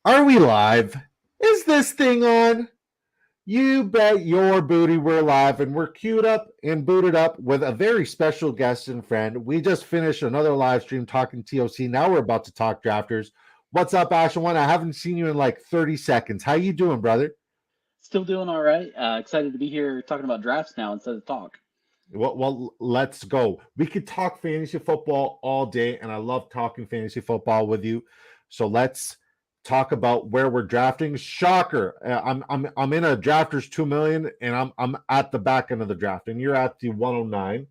Are we live? Is this thing on? You bet your booty we're live, and we're queued up and booted up with a very special guest and friend. We just finished another live stream talking TOC. Now we're about to talk drafters. What's up, Ashenone1? I haven't seen you in like 30 seconds. How you doing, brother? Still doing all right. Excited to be here talking about drafts now instead of talk. Well, let's go. We could talk fantasy football all day, and I love talking fantasy football with you. So let's talk about where we're drafting. Shocker! I'm in a drafters 2 million, and I'm at the back end of the draft, and you're at the 109.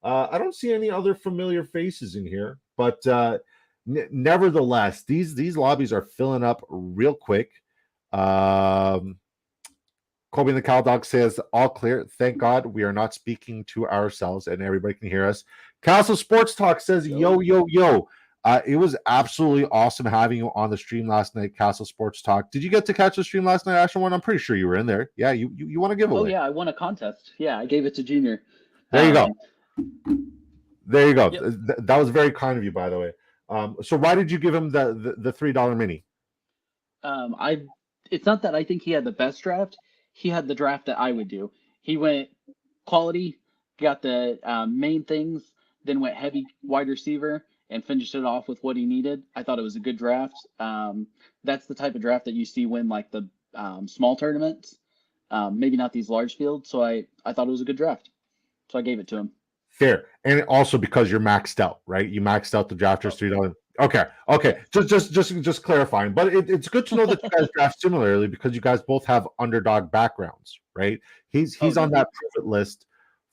I don't see any other familiar faces in here, but nevertheless, these lobbies are filling up real quick. Um, Kobe and the Cow Dog says, all clear. Thank God we are not speaking to ourselves and everybody can hear us. Castle Sports Talk says, yo, Yo. yo, yo. It was absolutely awesome having you on the stream last night, Castle Sports Talk. Did you get to catch the stream last night, Ashenone1? I'm pretty sure you were in there. Yeah, you want a Oh giveaway. yeah, I won a contest. Yeah, I gave it to Junior. There you go. Um, There you go. yep. That was very kind of you, by the way. So why did you give him the $3 mini? I. It's not that I think he had the best draft. He had the draft that I would do. He went quality, got the main things, then went heavy wide receiver, and finished it off with what he needed. I thought it was a good draft. That's the type of draft that you see win like the small tournaments. Maybe not these large fields. So I thought it was a good draft. So I gave it to him. Fair, and also because you're maxed out, right? You maxed out the drafters Oh, $3. Okay, okay. yes. Just clarifying. But it's good to know that you guys draft similarly because you guys both have underdog backgrounds, right? Oh, He's on that definitely. pivot list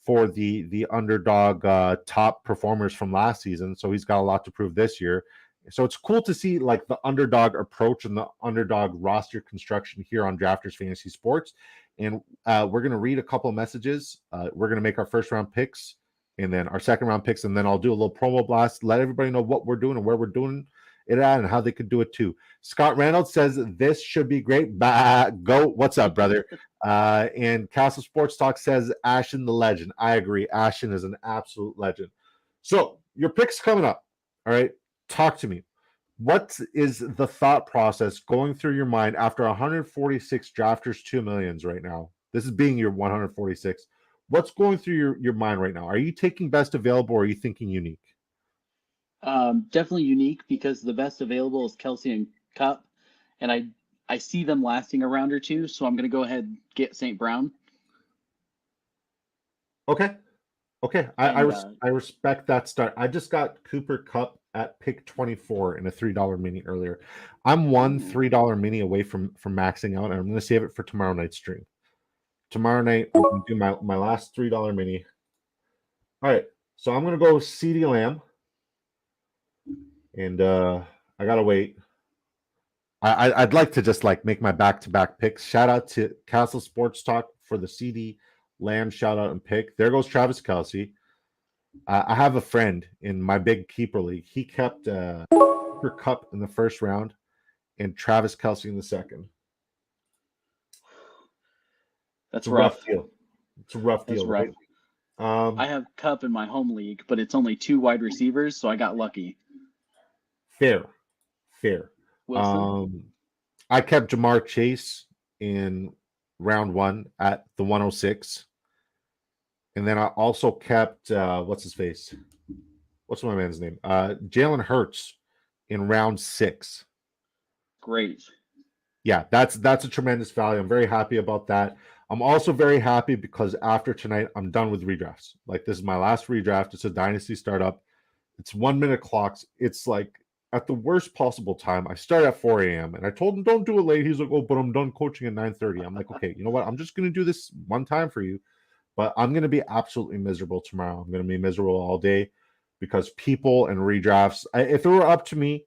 for the underdog top performers from last season, so he's got a lot to prove this year. So it's cool to see like the underdog approach and the underdog roster construction here on Drafters Fantasy Sports. And we're gonna read a couple of messages. We're gonna make our first round picks and then our second round picks, and then I'll do a little promo blast, let everybody know what we're doing and where we're doing it at and how they could do it too. Scott Reynolds says this should be great. Go, what's up, brother? And Castle Sports Talk says Ashen the legend. I agree. Ashen is an absolute legend. So your picks coming up. All right, talk to me. What is the thought process going through your mind after 146 drafters 2 millions right now? This is being your 146. What's going through your mind right now? Are you taking best available or are you thinking unique? Definitely unique because the best available is Kelsey and Cup, and I see them lasting a round or two, so I'm gonna go ahead and get St. Brown. Okay. Okay. And I respect that start. I just got Cooper Cup at pick 24 in a $3 mini earlier. I'm one ooh, $3 mini away from maxing out, and I'm gonna save it for tomorrow night's stream. Tomorrow night, I'm gonna do my last $3 mini. All right. So I'm gonna go CD Lamb. And I gotta wait. I'd like to just like make my back-to-back picks. Shout out to Castle Sports Talk for the CD Lamb shout out and pick. There goes Travis Kelsey. I have a friend in my big keeper league. He kept Cooper Cup in the first round and Travis Kelsey in the second. It's that's a rough rough. deal. It's a rough That's deal, rough. right? Um, I have Cup in my home league, but it's only two wide receivers, so I got lucky. fair, fair. Wilson, Um, I kept Jamar Chase in round one at the 106. And then I also kept what's his face? What's my man's name? Jalen Hurts in round 6. great. Yeah, that's a tremendous value. I'm very happy about that. I'm also very happy because after tonight, I'm done with redrafts. Like this is my last redraft. It's a dynasty startup. It's 1 minute clocks. It's like at the worst possible time. I start at 4 a.m. and I told him don't do it late. He's like, oh, but I'm done coaching at 9:30. I'm like, okay, you know what? I'm just gonna do this one time for you. But I'm going to be absolutely miserable tomorrow. I'm going to be miserable all day because people and redrafts. If it were up to me,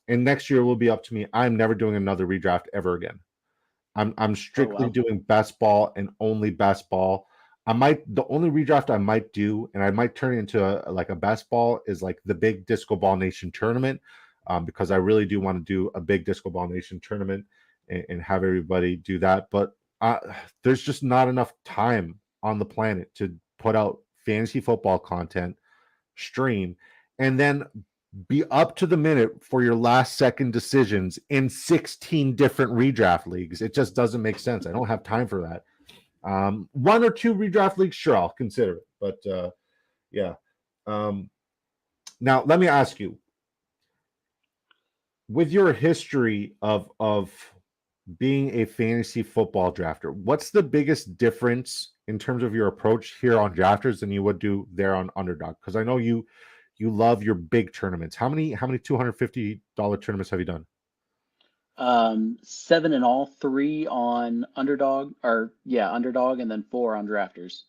and next year will be up to me, I'm never doing another redraft ever again. I'm Oh strictly wow. doing best ball and only best ball. The only redraft I might do, and I might turn it into like a best ball, is like the big Disco Ball Nation tournament, because I really do want to do a big Disco Ball Nation tournament and have everybody do that. But there's just not enough time on the planet to put out fantasy football content, stream, and then be up to the minute for your last second decisions in 16 different redraft leagues. It just doesn't make sense. I don't have time for that. One or two redraft leagues, sure, I'll consider it. But yeah. Now, let me ask you, with your history of being a fantasy football drafter, what's the biggest difference in terms of your approach here on drafters than you would do there on underdog? Because I know you love your big tournaments. How many $250 tournaments have you done? Seven in all, three on underdog, or yeah, underdog, and then four on drafters.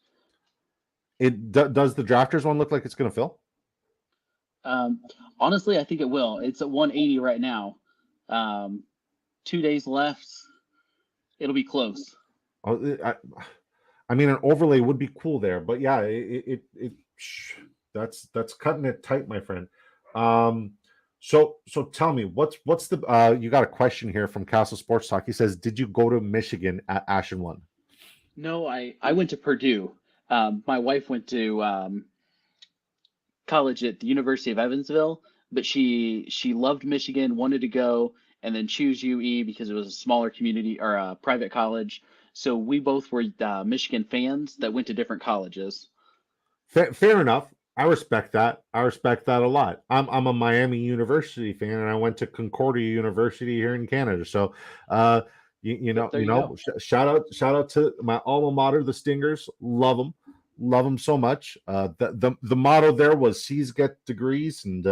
Does the drafters one look like it's going to fill? Um, Honestly, I think it will. It's at 180 right now. Um, 2 days left. It'll be close. Oh, I mean, an overlay would be cool there, but yeah, that's cutting it tight, my friend. Um, so tell me, what's the you got a question here from Castle Sports Talk. He says, did you go to Michigan at Ashenone1? No, I went to Purdue. My wife went to college at the University of Evansville, but she loved Michigan, wanted to go, and then choose UE because it was a smaller community or a private college. So we both were Michigan fans that went to different colleges. Fair enough. I respect that. I respect that a lot. I'm a Miami University fan, and I went to Concordia University here in Canada. So, uh, Yep, there you go. shout out to my alma mater, the Stingers. Love them so much. The motto there was "C's get degrees," and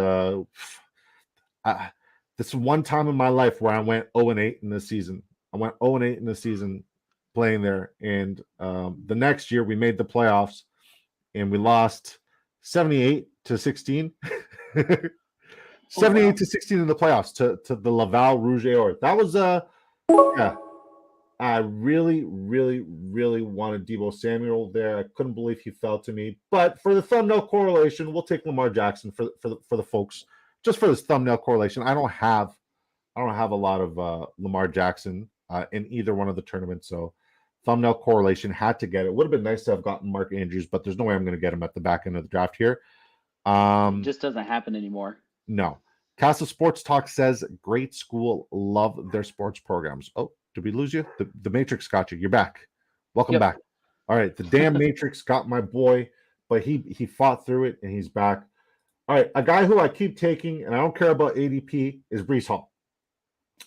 I, this is one time in my life where I went 0-8 in the season. I went 0-8 in the season playing there, and the next year we made the playoffs and we lost 78 to 16. Oh 78 wow. to 16 in the playoffs to the Laval Rouge or that was yeah. I really, really, really wanted Debo Samuel there. I couldn't believe he fell to me. But for the thumbnail correlation, we'll take Lamar Jackson for the folks. Just for this thumbnail correlation, I don't have a lot of Lamar Jackson in either one of the tournaments. So thumbnail correlation had to get it. Would have been nice to have gotten Mark Andrews, but there's no way I'm going to get him at the back end of the draft here. It Um, just doesn't happen anymore. no. Castle Sports Talk says great school, love their sports programs. Oh, did we lose you? The Matrix got you. You're back. Welcome Yep. back. All right, the damn Matrix got my boy, but he fought through it and he's back. All right, a guy who I keep taking and I don't care about ADP is Brees Hall.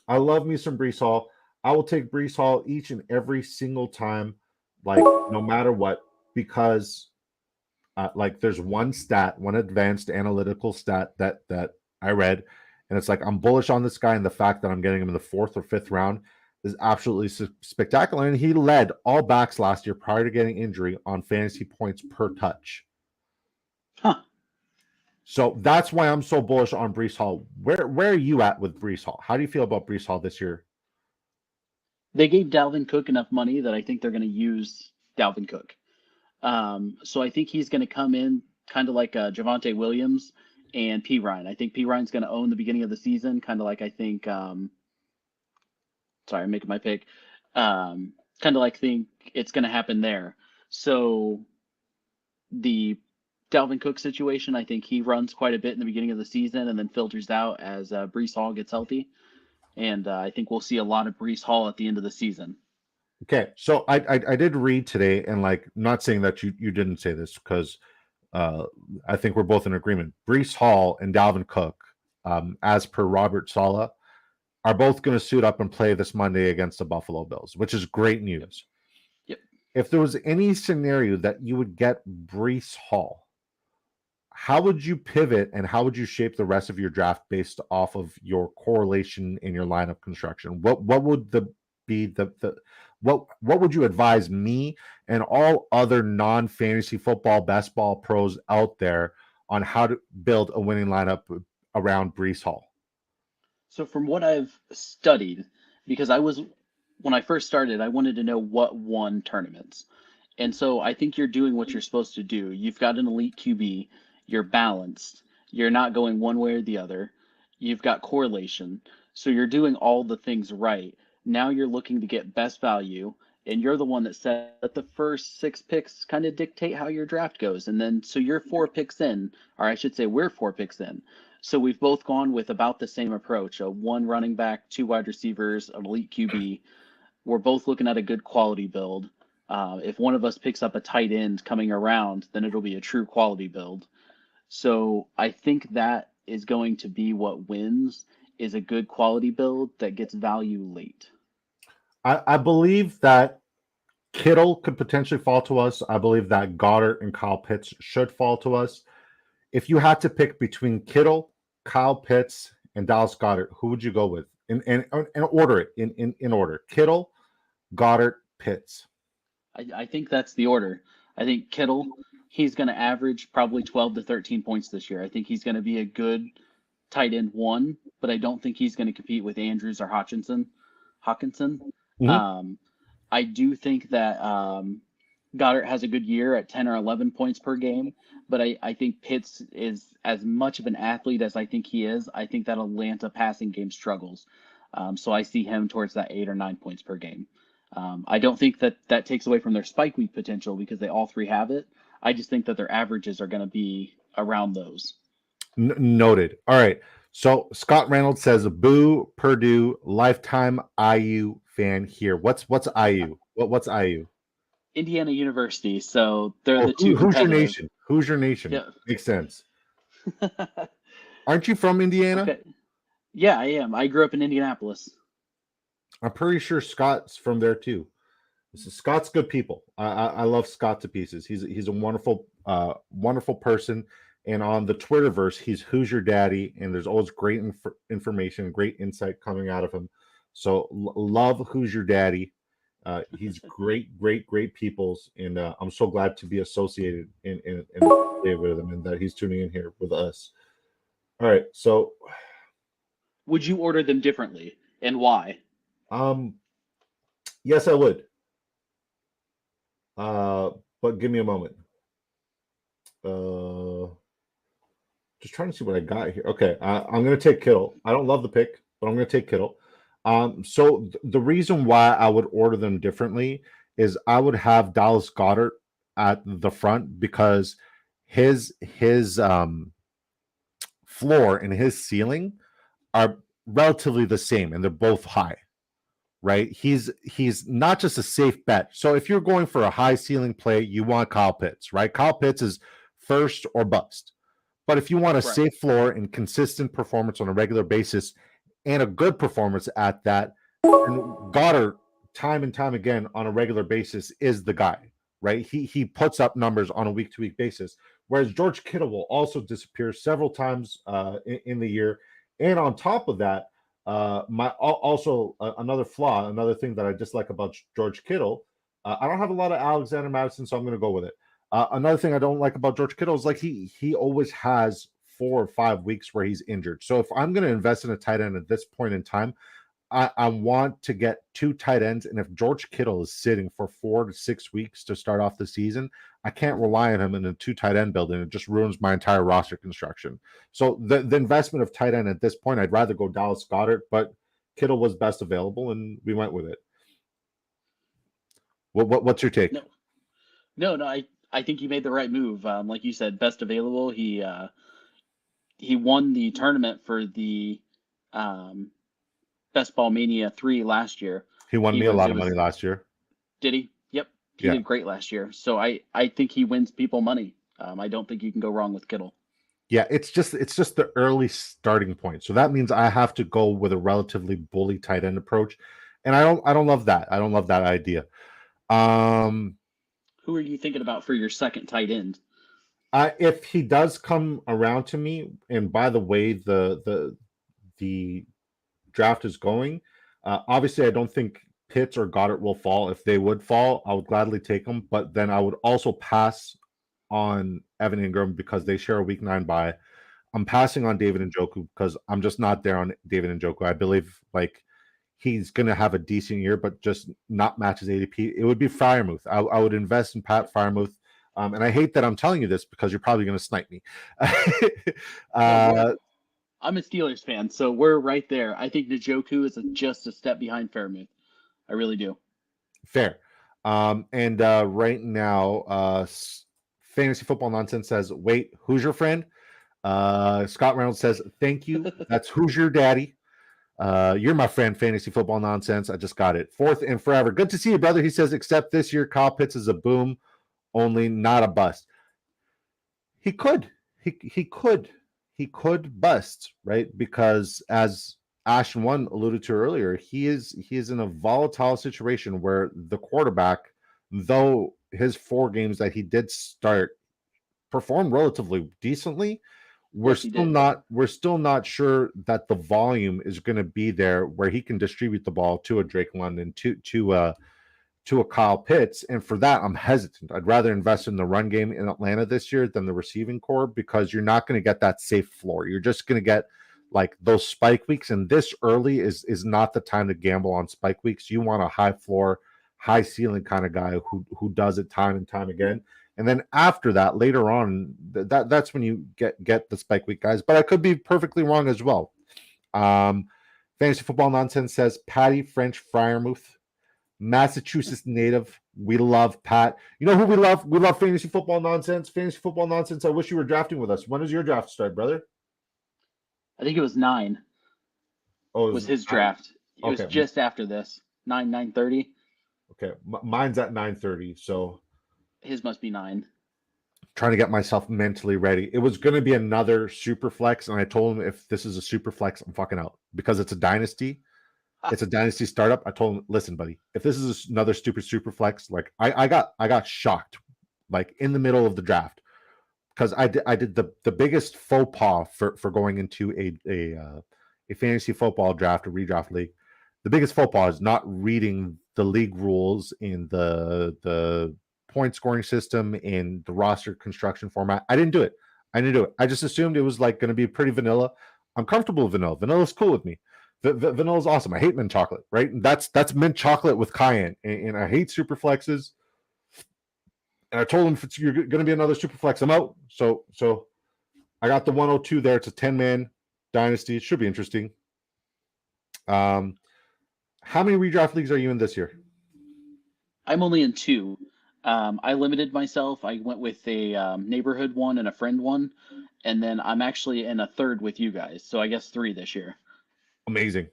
I love me some Brees Hall. I will take Brees Hall each and every single time, like no matter what, because like there's one advanced analytical stat that I read, and it's like I'm bullish on this guy, and the fact that I'm getting him in the fourth or fifth round is absolutely spectacular. And he led all backs last year prior to getting injury on fantasy points per touch. Huh. So that's why I'm so bullish on Brees Hall. Where are you at with Brees Hall? How do you feel about Brees Hall this year? They gave Dalvin Cook enough money that I think they're going to use Dalvin Cook. So I think he's going to come in kind of like Javonte Williams and P. Ryan. I think P. Ryan's going to own the beginning of the season, kind of like I think. Sorry, I'm making my pick. Kind of like think it's going to happen there. So the Dalvin Cook situation, I think he runs quite a bit in the beginning of the season and then filters out as Brees Hall gets healthy. And I think we'll see a lot of Brees Hall at the end of the season. Okay, so I did read today, and like not saying that you didn't say this because I think we're both in agreement. Brees Hall and Dalvin Cook, as per Robert Sala, are both going to suit up and play this Monday against the Buffalo Bills, which is great Yep. news. Yep. If there was any scenario that you would get Brees Hall, how would you pivot and how would you shape the rest of your draft based off of your correlation in your lineup construction? What would the what would you advise me and all other non-fantasy football best ball pros out there on how to build a winning lineup around Brees Hall? So from what I've studied, because when I first started, I wanted to know what won tournaments. And so I think you're doing what you're supposed to do. You've got an elite QB, you're balanced, you're not going one way or the other, you've got correlation. So you're doing all the things right. Now you're looking to get best value, and you're the one that said that the first six picks kind of dictate how your draft goes. And then so you're four picks in, or I should say we're four picks in. So we've both gone with about the same approach: a one running back, two wide receivers, an elite QB. We're both looking at a good quality build. If one of us picks up a tight end coming around, then it'll be a true quality build. So I think that is going to be what wins, is a good quality build that gets value late. I believe that Kittle could potentially fall to us. I believe that Goddard and Kyle Pitts should fall to us. If you had to pick between Kittle, Kyle Pitts, and Dallas Goddard, who would you go with? And order it in order. Kittle, Goddard, Pitts. I think that's the order. I think Kittle, he's going to average probably 12 to 13 points this year. I think he's going to be a good tight end one, but I don't think he's going to compete with Andrews or Hawkinson. Mhm. Um, I do think that Goddard has a good year at 10 or 11 points per game, but I think Pitts is as much of an athlete as I think he is. I think that Atlanta passing game struggles. So I see him towards that 8 or 9 points per game. I don't think that that takes away from their spike week potential because they all three have it. I just think that their averages are going to be around those. Noted. All right. So Scott Reynolds says, "Boo Purdue, lifetime IU fan here." What's IU? What's IU? Indiana University, so they're Oh, the two who's your competitive. nation? Who's your nation? Yeah. Makes sense. Aren't you from Indiana? Okay. Yeah, I am. I grew up in Indianapolis. I'm pretty sure Scott's from there too. Scott's good people. I love Scott to pieces. He's a wonderful wonderful person. And on the Twitterverse, he's Who's Your Daddy, and there's always great information, great insight coming out of him. So love Who's Your Daddy. He's great peoples, and I'm so glad to be associated with him, and that he's tuning in here with us. All right, so Would you order them differently, and why? um, yes, I would. Uh, but give me a moment. Uh, just trying to see what I got here. Okay, I'm going to take Kittle. I don't love the pick, but I'm going to take Kittle. So the reason why I would order them differently is I would have Dallas Goddard at the front because his floor and his ceiling are relatively the same, and they're both high. Right? He's not just a safe bet. So if you're going for a high ceiling play, you want Kyle Pitts, right? Kyle Pitts is first or bust. But if you want a Right. safe floor and consistent performance on a regular basis and a good performance at that, then Goddard, time and time again on a regular basis, is the guy, right? He puts up numbers on a week to week basis. Whereas George Kittle will also disappear several times in the year. And on top of that, another flaw, another thing that I dislike about George Kittle, I don't have a lot of Alexander Madison, so I'm going to go with it. Another thing I don't like about George Kittle is like he always has 4 or 5 weeks where he's injured. So if I'm going to invest in a tight end at this point in time, I want to get two tight ends. And if George Kittle is sitting for 4 to 6 weeks to start off the season, I can't rely on him in a two tight end building. It just ruins my entire roster construction. So the investment of tight end at this point, I'd rather go Dallas Goddard, but Kittle was best available, and we went with it. What's your take? No, no. I think you made the right move. Like you said, best available. He won the tournament for the um, Best Ball Mania 3 last year. He won He me a was lot it of money was last year. Did he? Yep, he Yeah. did great last year. So I think he wins people money. I don't think you can go wrong with Kittle. Yeah, it's just the early starting point. So that means I have to go with a relatively bully tight end approach. And I don't love that. I don't love that idea. Um Who are you thinking about for your second tight end? if he does come around to me, and by the way the draft is going, obviously I don't think Pitts or Goddard will fall. If they would fall, I would gladly take them, but then I would also pass on Evan Ingram because they share a week 9 bye. I'm passing on David Njoku because I'm just not there on David Njoku. I believe like he's going to have a decent year, but just not match his ADP. It would be Firemouth. I would invest in Pat Firemouth. And I hate that I'm telling you this because you're probably going to snipe me. No, uh, I'm a Steelers fan, so we're right there. I think Njoku is just a step behind Fairmouth. I really do. Fair. And right now, Fantasy Football Nonsense says, wait, who's your friend? Scott Reynolds says, "Thank you. That's who's your daddy. You're my friend, fantasy football nonsense. I just got it. Fourth and forever. Good to see you, brother." He says, "Except this year, Kyle Pitts is a boom, only not a bust." He could, he could bust, right? Because as Ashenone1 alluded to earlier, he is in a volatile situation where the quarterback, though his 4 games that he did start performed relatively decently, Yes, he did. we're still not sure that the volume is going to be there where he can distribute the ball to a Drake London, to a Kyle Pitts. And for that, I'm hesitant. I'd rather invest in the run game in Atlanta this year than the receiving core, because you're not going to get that safe floor. You're just going to get like those spike weeks. And this early is not the time to gamble on spike weeks. You want a high floor, high ceiling kind of guy who does it time and time again. And then after that, later on, that's when you get the spike week guys. But I could be perfectly wrong as well. Fantasy Football Nonsense says Patty French Fryermuth, Massachusetts native. We love Pat. You know who we love? We love Fantasy Football Nonsense. Fantasy Football Nonsense. I wish you were drafting with us. When does your draft start, brother? I think it was 9. Oh, was his draft. It was okay. just after this. 9:30. Okay, mine's at 9:30. So his must be 9. Trying to get myself mentally ready. It was going to be another super flex, and I told him if this is a super flex, I'm fucking out because it's a dynasty. It's a dynasty startup. I told him, listen, buddy, if this is another stupid super flex, like I got shocked, like in the middle of the draft, because I did the biggest faux pas for going into a fantasy football draft, a redraft league. The biggest faux pas is not reading the league rules in the point scoring system in the roster construction format. I didn't do it. I just assumed it was like going to be pretty vanilla. I'm comfortable with vanilla. Vanilla's cool with me. Vanilla's awesome. I hate mint chocolate, right? That's mint chocolate with cayenne, and I hate super flexes. And I told him, if you're going to be another super flex, I'm out. So I got the 102 there. It's a 10-man dynasty. It should be interesting. How many redraft leagues are you in this year? I'm only in 2. I limited myself. I went with a neighborhood one and a friend one, and then I'm actually in a third with you guys. So I guess 3 this year. Amazing.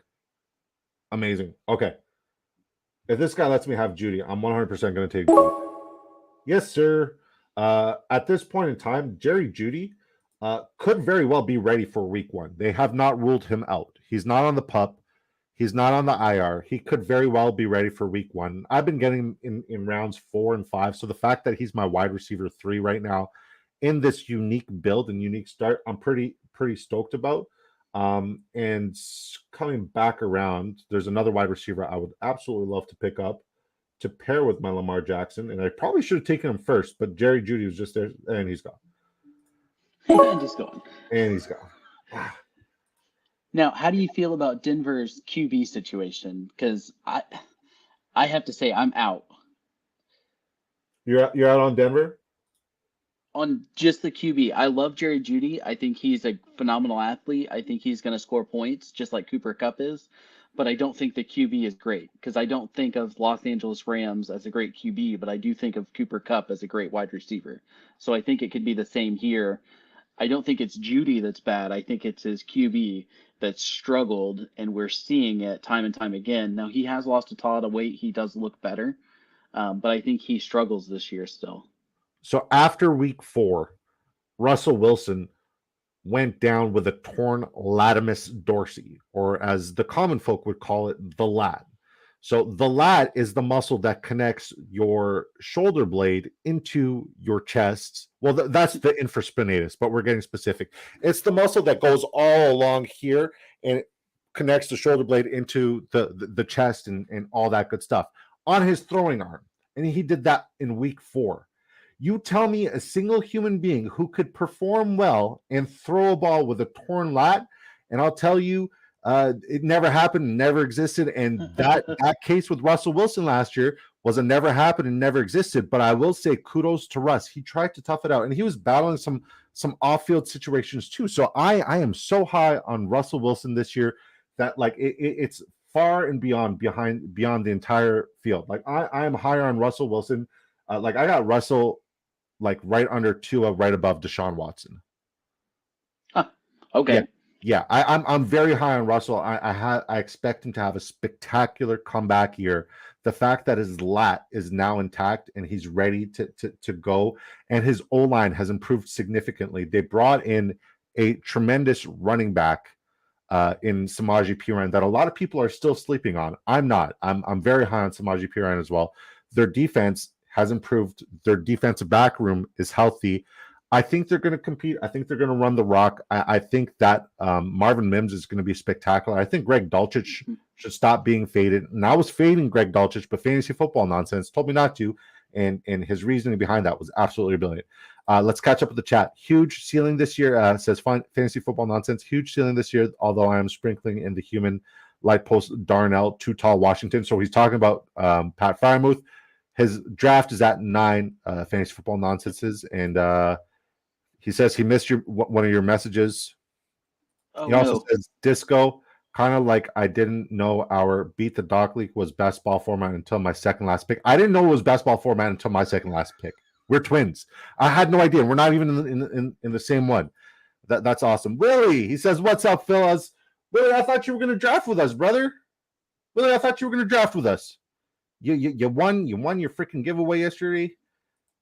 Okay. If this guy lets me have Judy, I'm 100% going to take Judy. Yes, sir. At this point in time, Jerry Jeudy could very well be ready for week 1. They have not ruled him out. He's not on the PUP. He's not on the IR. He could very well be ready for week 1. I've been getting him in rounds 4 and 5. So the fact that he's my wide receiver 3 right now in this unique build and unique start, I'm pretty stoked about. And coming back around, there's another wide receiver I would absolutely love to pick up to pair with my Lamar Jackson. And I probably should have taken him first, but Jerry Jeudy was just there, and he's gone. And he's gone. And he's gone. Now, how do you feel about Denver's QB situation? Because I have to say I'm out. You're out on Denver? On just the QB. I love Jerry Jeudy. I think he's a phenomenal athlete. I think he's going to score points just like Cooper Kupp is. But I don't think the QB is great because I don't think of Los Angeles Rams as a great QB, but I do think of Cooper Kupp as a great wide receiver. So I think it could be the same here. I don't think it's Jeudy that's bad. I think it's his QB that's struggled, and we're seeing it time and time again. Now, he has lost a lot of weight. He does look better, but I think he struggles this year still. So after week 4, Russell Wilson went down with a torn latimus dorsi, or as the common folk would call it, the lat. So the lat is the muscle that connects your shoulder blade into your chest. Well, that's the infraspinatus, but we're getting specific. It's the muscle that goes all along here and it connects the shoulder blade into the chest and all that good stuff on his throwing arm. And he did that in week 4. You tell me a single human being who could perform well and throw a ball with a torn lat, and I'll tell you, it never happened, never existed. And that case with Russell Wilson last year was a never happened and never existed. But I will say kudos to Russ. He tried to tough it out, and he was battling some off-field situations too. So I am so high on Russell Wilson this year that like it's far and beyond the entire field. Like I am higher on Russell Wilson. Like I got Russell like right under Tua, right above Deshaun Watson. Okay. Yeah. I'm very high on Russell. I expect him to have a spectacular comeback year. The fact that his lat is now intact and he's ready to go, and his O line has improved significantly. They brought in a tremendous running back in Samaje Perine that a lot of people are still sleeping on. I'm not. I'm very high on Samaje Perine as well. Their defense has improved. Their defensive back room is healthy. I think they're going to compete. I think they're going to run the rock. I think that Marvin Mims is going to be spectacular. I think Greg Dulcich should stop being faded. And I was fading Greg Dulcich, but Fantasy Football Nonsense told me not to. And his reasoning behind that was absolutely brilliant. Let's catch up with the chat. Huge ceiling this year, says Fantasy Football Nonsense. Huge ceiling this year, although I am sprinkling in the human light post Darnell, too tall Washington. So he's talking about Pat Fryermuth. His draft is at 9, Fantasy Football Nonsenses. And he says he missed one of your messages. Oh, he also no. says disco, kind of like I didn't know our Beat the Doc League was best ball format until my second last pick. I didn't know it was best ball format until my second last pick. We're twins. I had no idea. We're not even in the same one. That's awesome. Willie, he says, what's up, fellas? Willie, I thought you were going to draft with us, brother. Willie, I thought you were going to draft with us. You won your freaking giveaway yesterday.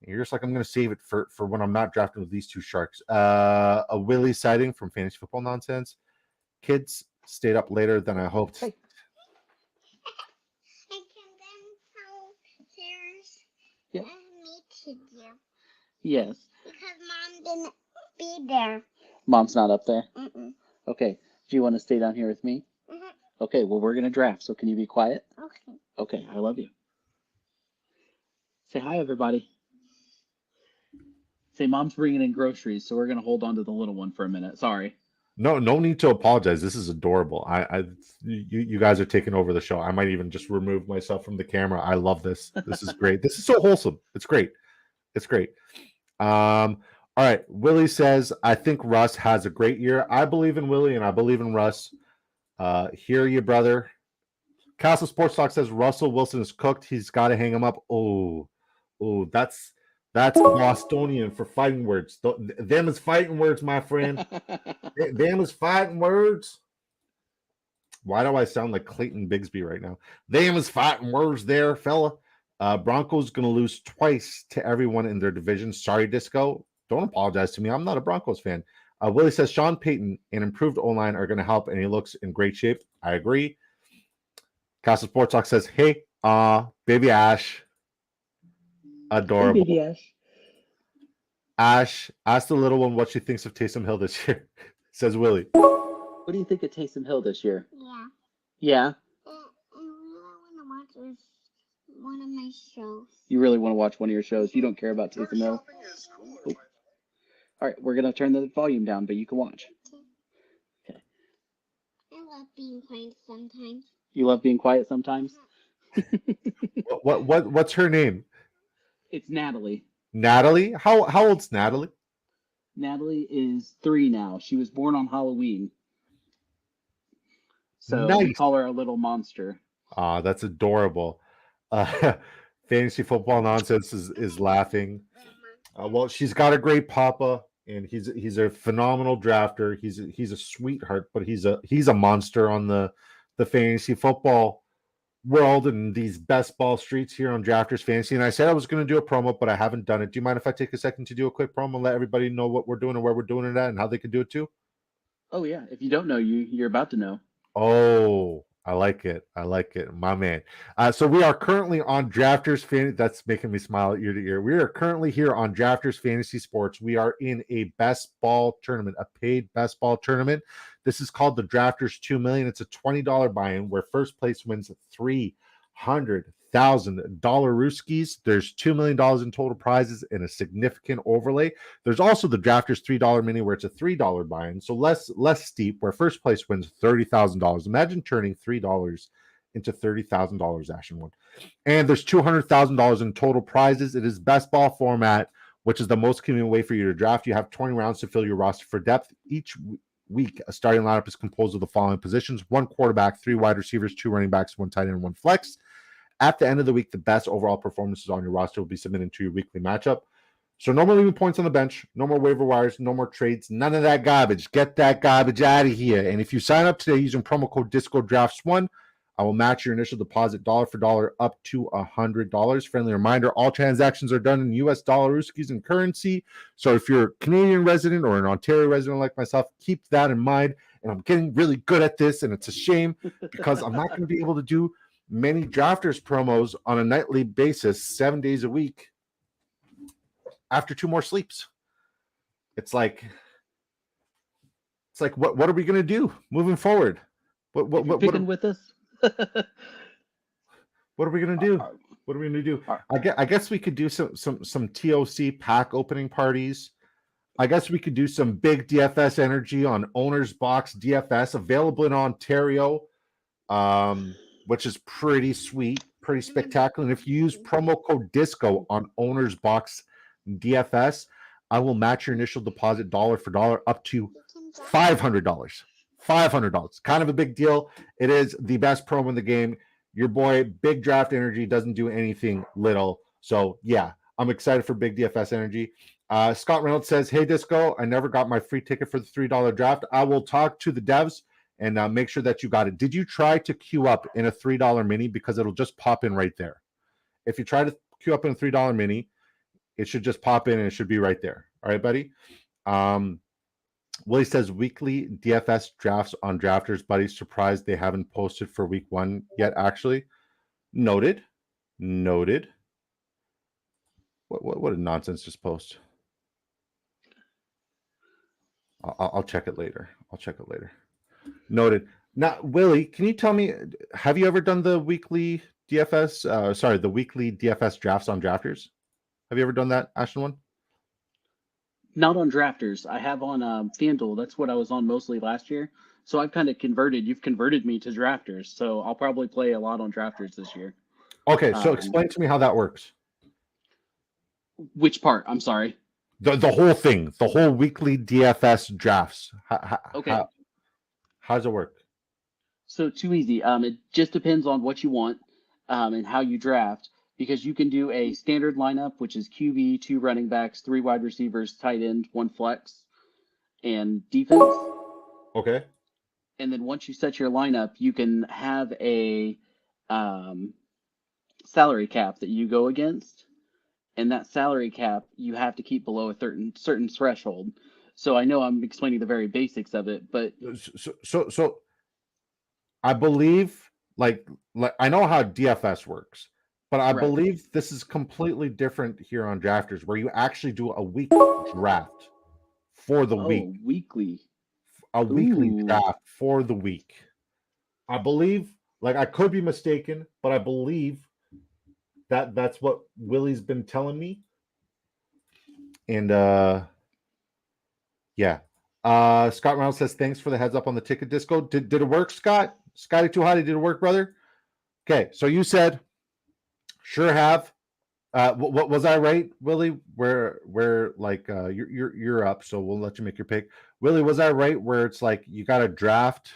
And you're just like, I'm going to save it for when I'm not drafting with these two sharks. A Willie sighting from Fantasy Football Nonsense. Kids stayed up later than I hoped. Hey. Yeah. Yes. Because Mom didn't be there. Mom's not up there? Mm-mm. Okay. Do you want to stay down here with me? Mm-hmm. Okay, well, we're going to draft, so can you be quiet? Okay. Okay, I love you. Say hi, everybody. Say, Mom's bringing in groceries, so we're going to hold on to the little one for a minute. Sorry. No need to apologize. This is adorable. You guys are taking over the show. I might even just remove myself from the camera. I love this. This is great. This is so wholesome. It's great. It's great. All right. Willie says, I think Russ has a great year. I believe in Willie and I believe in Russ. Hear you, brother. Castle Sports Talk says Russell Wilson is cooked. He's got to hang him up. Oh, that's Bostonian for fighting words. Them is fighting words, my friend. Them is fighting words. Why do I sound like Clayton Bigsby right now? Them is fighting words there, fella. Broncos going to lose twice to everyone in their division. Sorry, Disco. Don't apologize to me. I'm not a Broncos fan. Willie says Sean Payton and improved O-line are going to help, and he looks in great shape. I agree. Castle Sports Talk says, hey, baby Ash. Adorable. Hey, baby Ash. Ash, ask the little one what she thinks of Taysom Hill this year, says Willie. What do you think of Taysom Hill this year? Yeah. Yeah? I really want to watch one of my shows. You really want to watch one of your shows? You don't care about Taysom Hill? Oh. All right, we're going to turn the volume down, but you can watch. Okay. I love being quiet sometimes. You love being quiet sometimes? What's her name? It's Natalie. Natalie? How old's Natalie? Natalie is 3 now. She was born on Halloween. So nice. We call her a little monster. That's adorable. Fantasy Football Nonsense is laughing. Well, she's got a great papa, and he's a phenomenal drafter. He's a sweetheart, but he's a monster on the fantasy football world and these best ball streets here on Drafters Fantasy. And I said I was going to do a promo, but I haven't done it. Do you mind if I take a second to do a quick promo and let everybody know what we're doing and where we're doing it at and how they can do it too? Oh yeah, if you don't know, you're about to know. Oh, I like it. My man. So we are currently on Drafters Fantasy. That's making me smile ear to ear. We are currently here on Drafters Fantasy Sports. We are in a best ball tournament, a paid best ball tournament. This is called the Drafters 2 million. It's a $20 buy-in where first place wins $300,000 Rooskies. There's $2 million in total prizes and a significant overlay. There's also the Drafters $3 mini where it's a $3 buy-in, so less steep, where first place wins $30,000. Imagine turning $3 into $30,000, Ashenone1. And there's $200,000 in total prizes. It is best ball format, which is the most convenient way for you to draft. You have 20 rounds to fill your roster for depth. Each week, a starting lineup is composed of the following positions: 1 quarterback, 3 wide receivers, 2 running backs, 1 tight end, and 1 flex. At the end of the week, the best overall performances on your roster will be submitted to your weekly matchup. So no more leaving points on the bench, no more waiver wires, no more trades, none of that garbage. Get that garbage out of here. And if you sign up today using promo code DiscoDrafts1, I will match your initial deposit dollar for dollar up to $100. Friendly reminder, all transactions are done in US dollar, Ruskies, and currency. So if you're a Canadian resident or an Ontario resident like myself, keep that in mind. And I'm getting really good at this, and it's a shame because I'm not going to be able to do many drafters promos on a nightly basis, 7 days a week after 2 more sleeps. It's like what are we going to do moving forward? What Picking with us. what are we going to do? What are we going to do? I guess we could do some TOC pack opening parties. I guess we could do some big DFS energy on Owner's Box DFS, available in Ontario, which is pretty sweet, pretty spectacular. And if you use promo code DISCO on Owner's Box DFS, I will match your initial deposit dollar for dollar up to $500. $500. Kind of a big deal. It is the best promo in the game. Your boy, Big Draft Energy, doesn't do anything little. So, yeah, I'm excited for Big DFS Energy. Scott Reynolds says, hey, Disco, I never got my free ticket for the $3 draft. I will talk to the devs and make sure that you got it. Did you try to queue up in a $3 mini? Because it'll just pop in right there. If you try to queue up in a $3 mini, it should just pop in and it should be right there. All right, buddy? Willie says, weekly DFS drafts on Drafters, buddy. Surprised they haven't posted for week 1 yet, actually. Noted. What a nonsense just post. I'll check it later. Noted. Now, Willie, can you tell me, have you ever done the weekly DFS, the weekly DFS drafts on Drafters? Have you ever done that, Ashenone1? Not on Drafters. I have on FanDuel. That's what I was on mostly last year. So I've kind of converted. You've converted me to Drafters. So I'll probably play a lot on Drafters this year. Okay, so explain to me how that works. Which part? I'm sorry. The whole thing, the whole weekly DFS drafts. Okay. How does it work? So too easy. It just depends on what you want and how you draft. Because you can do a standard lineup, which is QB, 2 running backs, 3 wide receivers, tight end, 1 flex, and defense. Okay. And then once you set your lineup, you can have a salary cap that you go against. And that salary cap, you have to keep below a certain threshold. So I know I'm explaining the very basics of it, but... So I believe, like I know how DFS works. But I believe this is completely different here on Drafters, where you actually do a weekly draft for the week. Weekly. A weekly draft for the week. I believe, like I could be mistaken, but I believe that that's what Willie's been telling me. And yeah. Scott Reynolds says, thanks for the heads up on the ticket, Disco. Did it work, Scott? Scotty Too Hotty, did it work, brother? Okay, so you said... Sure have. What was I right, Willie? Where like you're up, so we'll let you make your pick. Willie, was I right where it's like you got to draft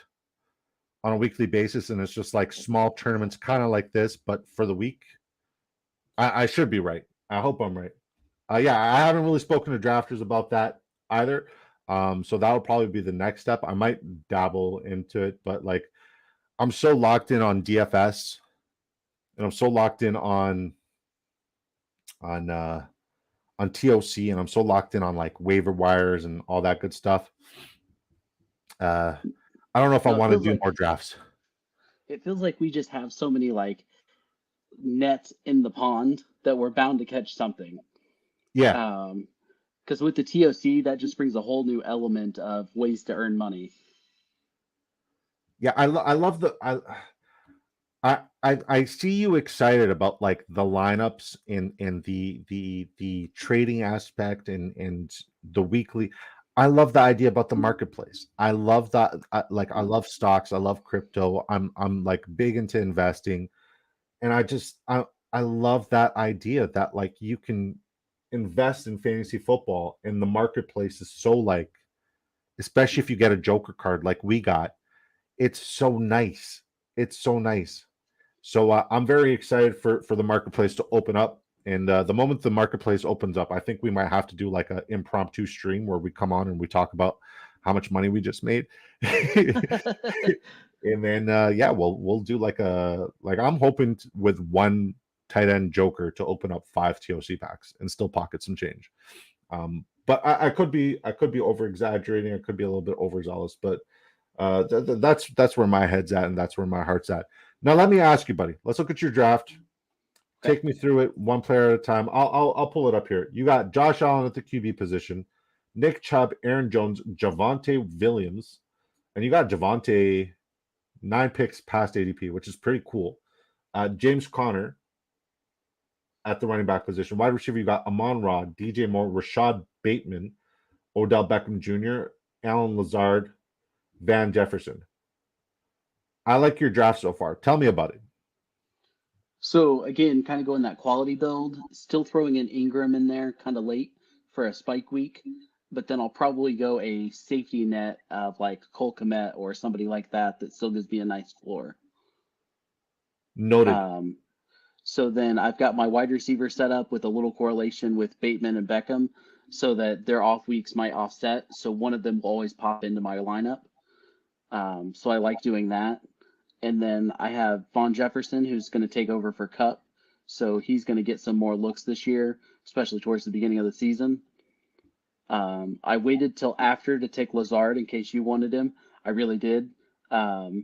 on a weekly basis and it's just like small tournaments, kind of like this, but for the week? I should be right. I hope I'm right. Yeah, I haven't really spoken to drafters about that either. So that will probably be the next step. I might dabble into it, but like I'm so locked in on DFS. And I'm so locked in on TOC, and I'm so locked in on like waiver wires and all that good stuff. I don't know if I want to do more drafts. It feels like we just have so many like nets in the pond that we're bound to catch something. Yeah. Because with the TOC, that just brings a whole new element of ways to earn money. Yeah, I love the I see you excited about like the lineups and the trading aspect and the weekly. I love the idea about the marketplace. I love that. I love stocks. I love crypto. I'm like big into investing, and I love that idea that like you can invest in fantasy football and the marketplace is so like, especially if you get a Joker card like we got, it's so nice. It's so nice. So I'm very excited for the marketplace to open up And the moment the marketplace opens up, I think we might have to do like an impromptu stream where we come on and we talk about how much money we just made. And then yeah, we'll do like I'm hoping with one tight end joker to open up 5 TOC packs and still pocket some change. But I could be over exaggerating. I could be a little bit overzealous, but that's where my head's at and that's where my heart's at. Now let me ask you, buddy. Let's look at your draft. Okay. Take me through it one player at a time. I'll pull it up here. You got Josh Allen at the QB position, Nick Chubb, Aaron Jones, Javonte Williams, and you got Javonte 9 picks past ADP, which is pretty cool. James Conner at the running back position. Wide receiver, you got Amon-Ra, DJ Moore, Rashad Bateman, Odell Beckham Jr., Alan Lazard, Van Jefferson. I like your draft so far. Tell me about it. So again, kind of going that quality build, still throwing in Ingram in there kind of late for a spike week, but then I'll probably go a safety net of like Cole Kmet or somebody like that still gives me a nice floor. Noted. So then I've got my wide receiver set up with a little correlation with Bateman and Beckham so that their off weeks might offset. So one of them will always pop into my lineup. So I like doing that. And then I have Von Jefferson, who's going to take over for Cup. So he's going to get some more looks this year, especially towards the beginning of the season. I waited till after to take Lazard in case you wanted him. I really did. I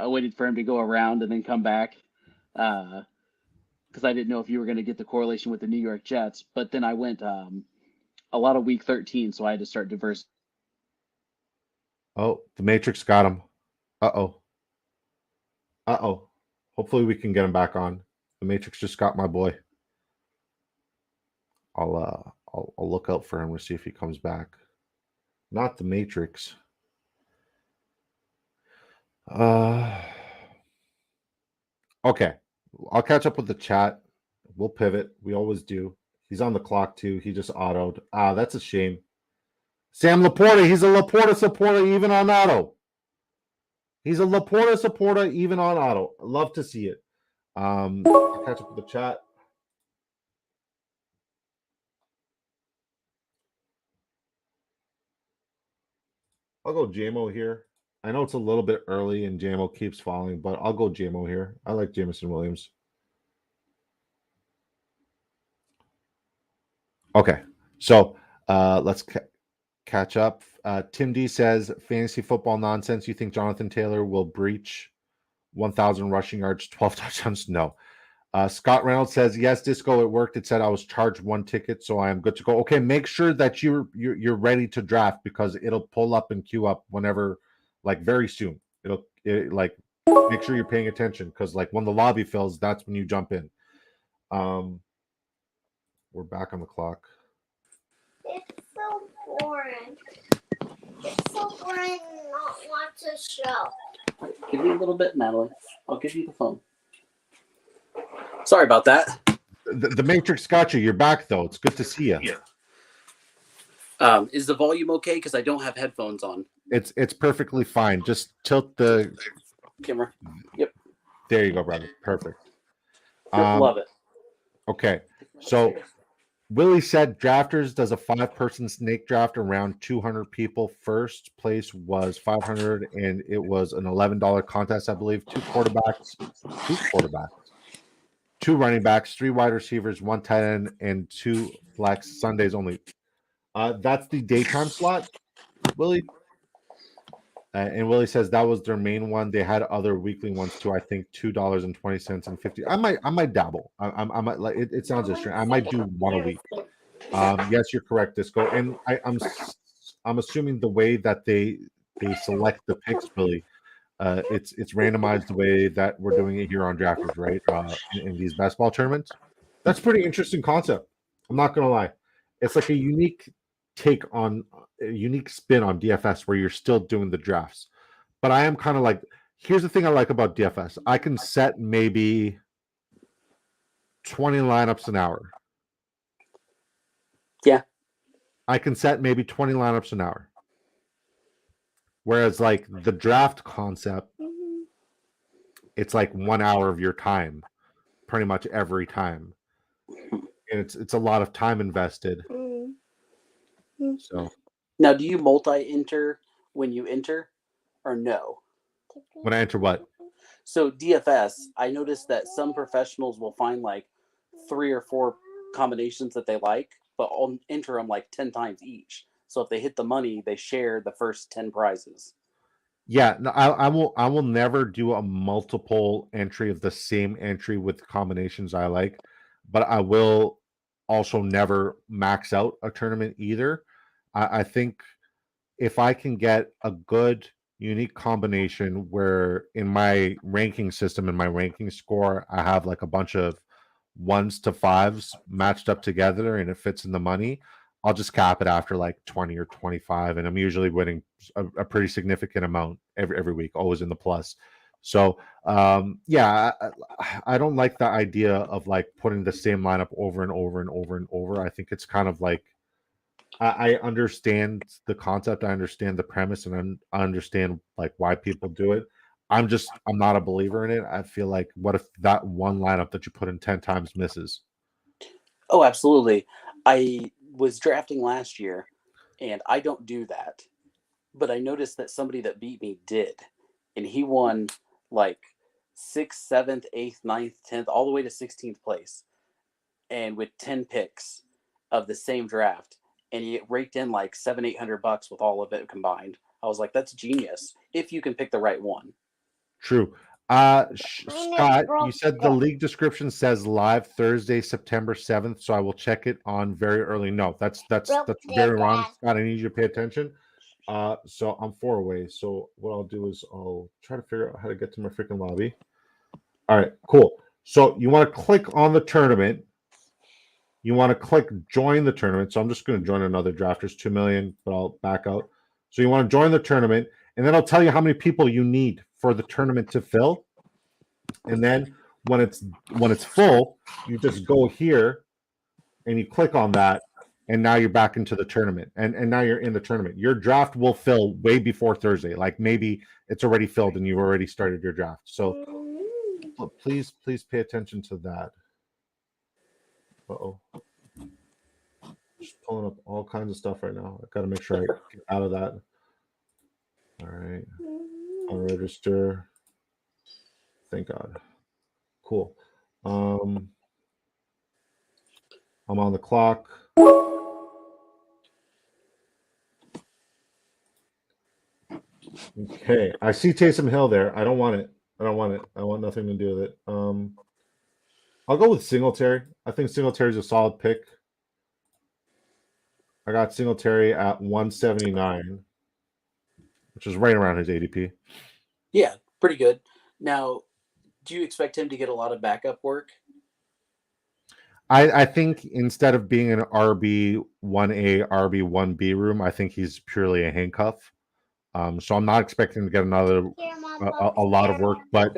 waited for him to go around and then come back because I didn't know if you were going to get the correlation with the New York Jets. But then I went a lot of week 13, so I had to start diverse. Oh, the Matrix got him. Uh-oh. Hopefully we can get him back on. The Matrix just got my boy. I'll look out for him to see if he comes back. Not the Matrix. Okay. I'll catch up with the chat. We'll pivot. We always do. He's on the clock too. He just autoed. That's a shame. Sam Laporta, he's a Laporta supporter even on auto. He's a Laporta supporter even on auto. Love to see it. I'll catch up with the chat. I'll go JMO here. I know it's a little bit early and JMO keeps falling, but I'll go JMO here. I like Jameson Williams. Okay, so let's catch up. Tim D says, fantasy football nonsense. You think Jonathan Taylor will breach 1,000 rushing yards, 12 touchdowns? No. Scott Reynolds says, yes, Disco, it worked. It said I was charged 1 ticket, so I am good to go. Okay, make sure that you're ready to draft because it'll pull up and queue up whenever, like very soon. Like make sure you're paying attention because like when the lobby fills, that's when you jump in. We're back on the clock. It's so boring. It's so boring to not watch a show. Give me a little bit, Natalie. I'll give you the phone. Sorry about that. The Matrix got you. You're back though. It's good to see you. Yeah. Is the volume okay? Because I don't have headphones on. It's perfectly fine. Just tilt the camera. Yep. There you go, brother. Perfect. Love it. Okay. So Willie said Drafters does a 5-person snake draft around 200 people. First place was 500 and it was an $11 contest, I believe. 2 quarterbacks, 2 running backs, 3 wide receivers, 1 tight end, and 2 flex. Sundays only. That's the daytime slot, Willie. And Willie says that was their main one. They had other weekly ones too. I think $2.20 and 50. I might dabble. I might like it sounds interesting. I might do 1 a week. Yes, you're correct, Disco. And I'm assuming the way that they select the picks, Willie, it's randomized the way that we're doing it here on Drafters, right? In these best ball tournaments. That's pretty interesting concept. I'm not gonna lie. It's like a unique take on a unique spin on DFS where you're still doing the drafts. But I am kind of like, here's the thing I like about DFS. I can set maybe 20 lineups an hour. Yeah. I can set maybe 20 lineups an hour. Whereas like the draft concept, it's like 1 hour of your time, pretty much every time. and it's a lot of time invested. So Now, do you multi-enter when you enter, or no? when I enter what? So DFS, I noticed that some professionals will find like 3 or 4 combinations that they like, but I'll enter them like 10 times each. So if they hit the money, they share the first 10 prizes. Yeah, no, I will never do a multiple entry of the same entry with combinations I like, but I will also never max out a tournament either. I think if I can get a good unique combination where in my ranking system, in my ranking score, I have like a bunch of ones to fives matched up together and it fits in the money, I'll just cap it after like 20 or 25. And I'm usually winning a pretty significant amount every week, always in the plus. So yeah, I don't like the idea of like putting the same lineup over and over and over and over. I think it's kind of like I understand the concept, I understand the premise, and I understand like why people do it. I'm not a believer in it. I feel like what if that one lineup that you put in 10 times misses? Oh, absolutely. I was drafting last year, and I don't do that. But I noticed that somebody that beat me did. And he won like 6th, 7th, 8th, 9th, 10th, all the way to 16th place. And with 10 picks of the same draft. And he raked in like $700-800 with all of it combined. I was like, that's genius if you can pick the right one. True. Scott, you said the league description says live Thursday, September 7th, so I will check it on very early. No, that's very wrong. Scott, I need you to pay attention. So I'm 4 away. So what I'll do is I'll try to figure out how to get to my freaking lobby. All right, cool. So you want to click on the tournament. You want to click join the tournament. So I'm just going to join another draft. There's 2 million, but I'll back out. So you want to join the tournament, and then I'll tell you how many people you need for the tournament to fill. And then when it's full, you just go here and you click on that, and now you're back into the tournament. And now you're in the tournament. Your draft will fill way before Thursday. Like maybe it's already filled and you've already started your draft. So please pay attention to that. Uh-oh. Just pulling up all kinds of stuff right now. I gotta make sure I get out of that. All right. I'll register. Thank God. Cool. I'm on the clock. Okay. I see Taysom Hill there. I don't want it. I want nothing to do with it. I'll go with Singletary. I think Singletary's a solid pick. I got Singletary at 179, which is right around his ADP. Yeah, pretty good. Now, do you expect him to get a lot of backup work? I think instead of being an RB1A, RB1B room, I think he's purely a handcuff. So I'm not expecting to get another a lot of work, but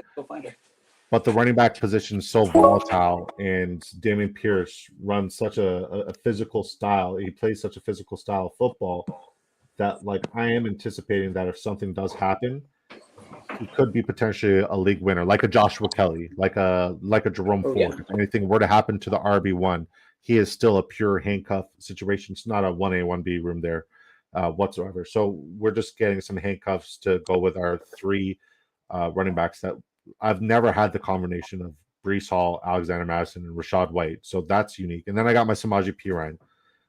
the running back position is so volatile, and Dameon Pierce runs such a physical style. He plays such a physical style of football that, like, I am anticipating that if something does happen, he could be potentially a league winner, like a Joshua Kelly, like a Jerome Ford. Yeah. If anything were to happen to the RB1, he is still a pure handcuff situation. It's not a 1A, 1B room there whatsoever. So we're just getting some handcuffs to go with our 3 running backs that I've never had the combination of Brees Hall, Alexander Madison, and Rashad White. So that's unique. And then I got my Samaje Perine.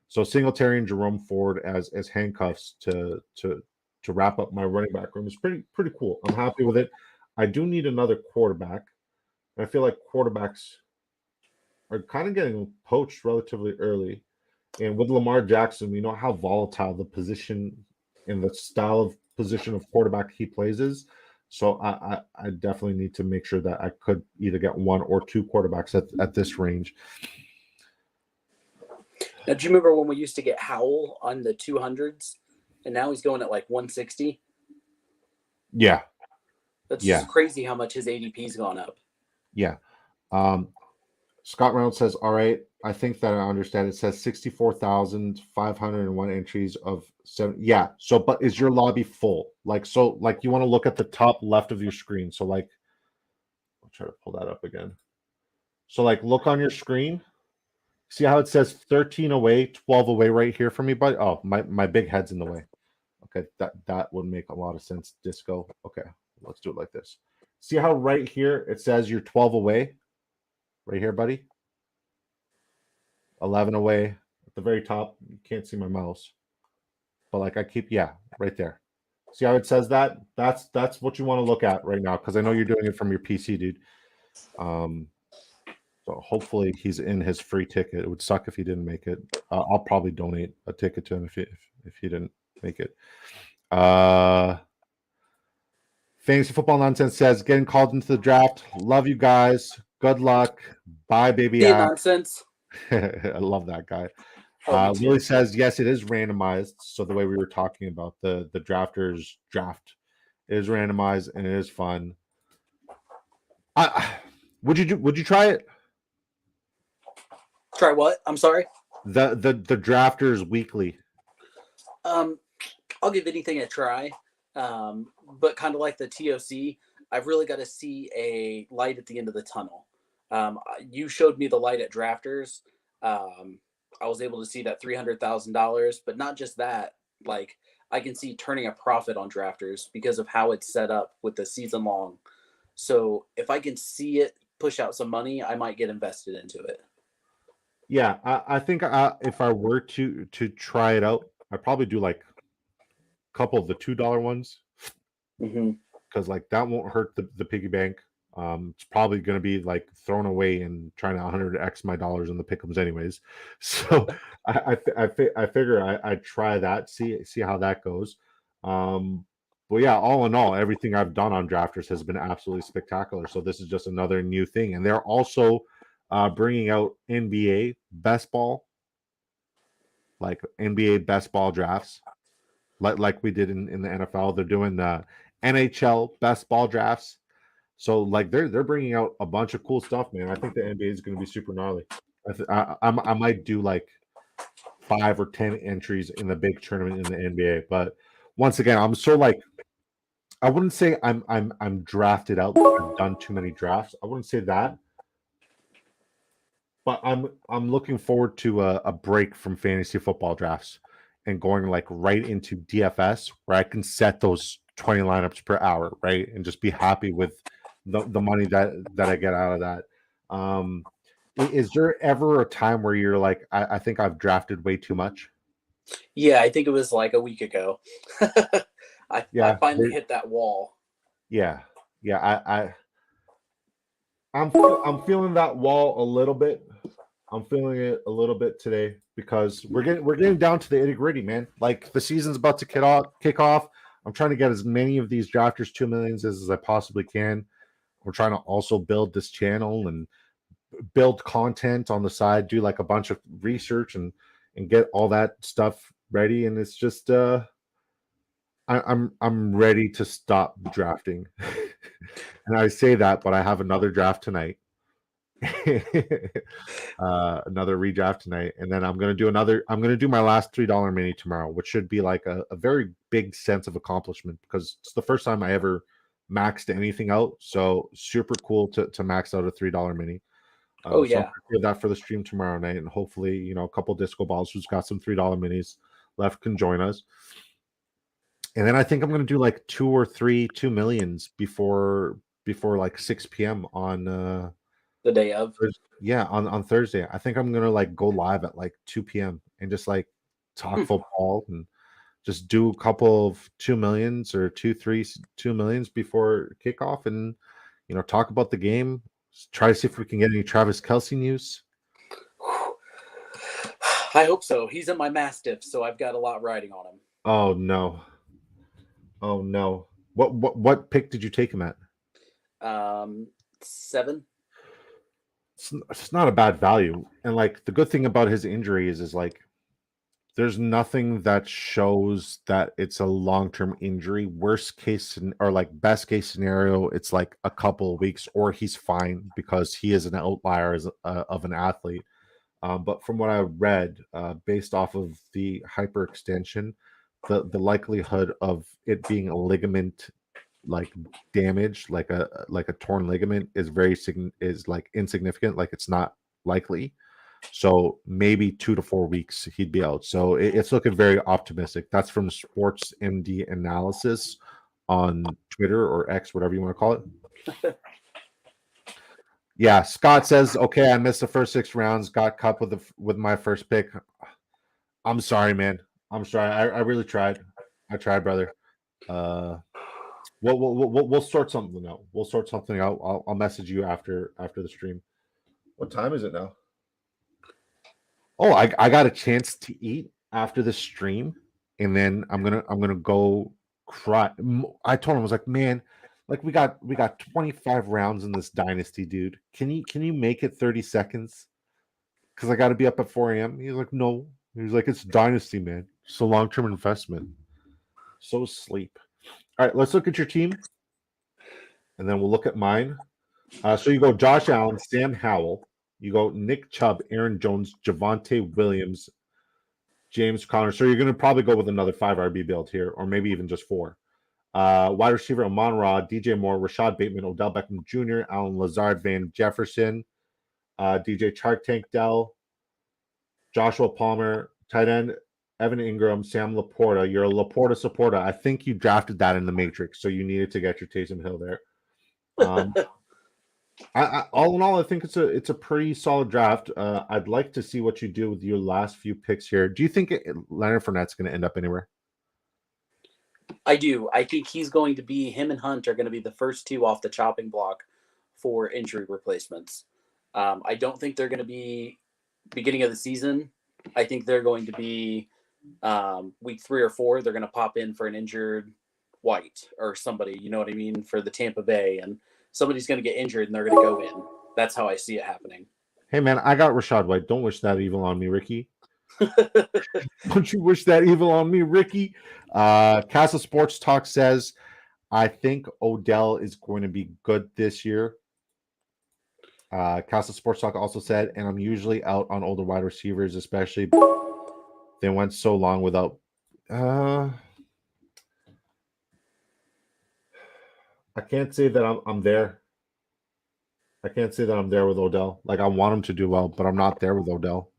So Singletary and Jerome Ford as handcuffs to wrap up my running back room is pretty cool. I'm happy with it. I do need another quarterback. I feel like quarterbacks are kind of getting poached relatively early. And with Lamar Jackson, we know how volatile the position and the style of position of quarterback he plays is. So I definitely need to make sure that I could either get 1 or 2 quarterbacks at this range. Now, do you remember when we used to get Howell on the 200s, and now he's going at like 160? Yeah. That's just crazy how much his ADP's gone up. Yeah. Scott Reynolds says, all right, I think that I understand. It says 64,501 entries of 7. Yeah. So, but is your lobby full? Like you want to look at the top left of your screen. So like, I'll try to pull that up again. So like, look on your screen. See how it says 13 away, 12 away right here for me, buddy? Oh, my big head's in the way. Okay, that would make a lot of sense, Disco. Okay, let's do it like this. See how right here it says you're 12 away? Right here, buddy? 11 away at the very top. You can't see my mouse. But like I keep, yeah, right there. See how it says that? That's what you want to look at right now, because I know you're doing it from your PC, dude. So hopefully he's in his free ticket. It would suck if he didn't make it. I'll probably donate a ticket to him if he didn't make it. Fantasy Football Nonsense says, getting called into the draft. Love you guys. Good luck. Bye, baby. Hey, nonsense. I love that guy. Oh, me too. Willie says, yes, it is randomized. So the way we were talking about the drafters draft is randomized and it is fun. Would you try it? Try what? I'm sorry. The drafters weekly. I'll give anything a try. But kind of like the TOC, I've really got to see a light at the end of the tunnel. You showed me the light at drafters. I was able to see that $300,000, but not just that. Like I can see turning a profit on drafters because of how it's set up with the season long. So if I can see it push out some money, I might get invested into it. Yeah, I think if I were to try it out, I'd probably do like a couple of the $2 ones, because like that won't hurt the piggy bank. It's probably going to be like thrown away and trying to 100x my dollars in the pick'ems anyways. So I figure I'd try that, see how that goes. But yeah, all in all, everything I've done on drafters has been absolutely spectacular. So this is just another new thing, and they're also bringing out NBA best ball, like NBA best ball drafts, like we did in the NFL. They're doing the NHL best ball drafts. So like they're bringing out a bunch of cool stuff, man. I think the NBA is going to be super gnarly. I might do like 5 or 10 entries in the big tournament in the NBA. But once again, I'm so like, I wouldn't say I'm drafted out. I've done too many drafts. I wouldn't say that. But I'm looking forward to a break from fantasy football drafts and going like right into DFS where I can set those 20 lineups per hour, right? And just be happy with the money that I get out of that. Is there ever a time where you're like, I think I've drafted way too much? Yeah, I think it was like a week ago. I finally hit that wall. Yeah. I'm feeling that wall a little bit. I'm feeling it a little bit today because we're getting down to the nitty gritty, man. Like the season's about to kick off. I'm trying to get as many of these drafters 2 millions as I possibly can. We're trying to also build this channel and build content on the side, do like a bunch of research and get all that stuff ready. And it's just I'm ready to stop drafting. And I say that, but I have another draft tonight. Another redraft tonight, and then I'm gonna do my last $3 mini tomorrow, which should be like a very big sense of accomplishment because it's the first time I ever maxed anything out. So super cool to max out a $3 mini. So I'm gonna do that for the stream tomorrow night, and hopefully, a couple disco balls who's got some $3 minis left can join us. And then I think I'm gonna do like 2 or 3 2 millions before like 6 p.m. on the day of. Yeah, on Thursday. I think I'm gonna like go live at like 2 p.m. and just like talk football and just do a couple of 2 millions or 2 millions before kickoff and talk about the game. Try to see if we can get any Travis Kelce news. I hope so. He's in my Mastiff, so I've got a lot riding on him. Oh no. What pick did you take him at? 7. It's not a bad value. And like the good thing about his injury is like there's nothing that shows that it's a long-term injury. Worst case or like best case scenario, it's like a couple of weeks or he's fine because he is an outlier of an athlete. But from what I read, based off of the hyperextension, the likelihood of it being a ligament like damage, like a torn ligament is like insignificant. Like it's not likely. So maybe 2 to 4 weeks he'd be out. So it's looking very optimistic. That's from Sports MD Analysis on Twitter or X, whatever you want to call it. Yeah, Scott says, okay, I missed the first 6 rounds, got cut with my first pick. I'm sorry, man. I'm sorry. I really tried. I tried, brother. We'll sort something out. We'll sort something out. I'll message you after the stream. What time is it now? Oh, I got a chance to eat after the stream, and then I'm gonna go cry. I told him, I was like, man, like we got 25 rounds in this dynasty, dude. Can you make it 30 seconds? Because I got to be up at 4 a.m. He's like, no. He's like, it's dynasty, man. It's a long term investment. So sleep. All right, let's look at your team, and then we'll look at mine. So you go Josh Allen, Sam Howell. You go Nick Chubb, Aaron Jones, Javonte Williams, James Conner. So you're going to probably go with another 5 RB build here, or maybe even just 4. Wide receiver Amon Ra, DJ Moore, Rashad Bateman, Odell Beckham Jr., Alan Lazard, Van Jefferson, DJ Chark Tank Dell, Joshua Palmer, tight end Evan Ingram, Sam Laporta. You're a Laporta supporter. I think you drafted that in the Matrix, so you needed to get your Taysom Hill there. All in all, I think it's a pretty solid draft. I'd like to see what you do with your last few picks here. Do you think Leonard Fournette's going to end up anywhere? I do. I think him and Hunt are going to be the first 2 off the chopping block for injury replacements. I don't think they're going to be beginning of the season. I think they're going to be week 3 or 4. They're going to pop in for an injured White or somebody, you know what I mean, for the Tampa Bay, and somebody's going to get injured and they're going to go in. That's how I see it happening. Hey, man, I got Rashad White. Don't wish that evil on me, Ricky. Don't you wish that evil on me, Ricky? Castle Sports Talk says, I think Odell is going to be good this year. Castle Sports Talk also said, and I'm usually out on older wide receivers, especially they went so long without. I can't say that I'm there. I can't say that I'm there with Odell. Like, I want him to do well, but I'm not there with Odell.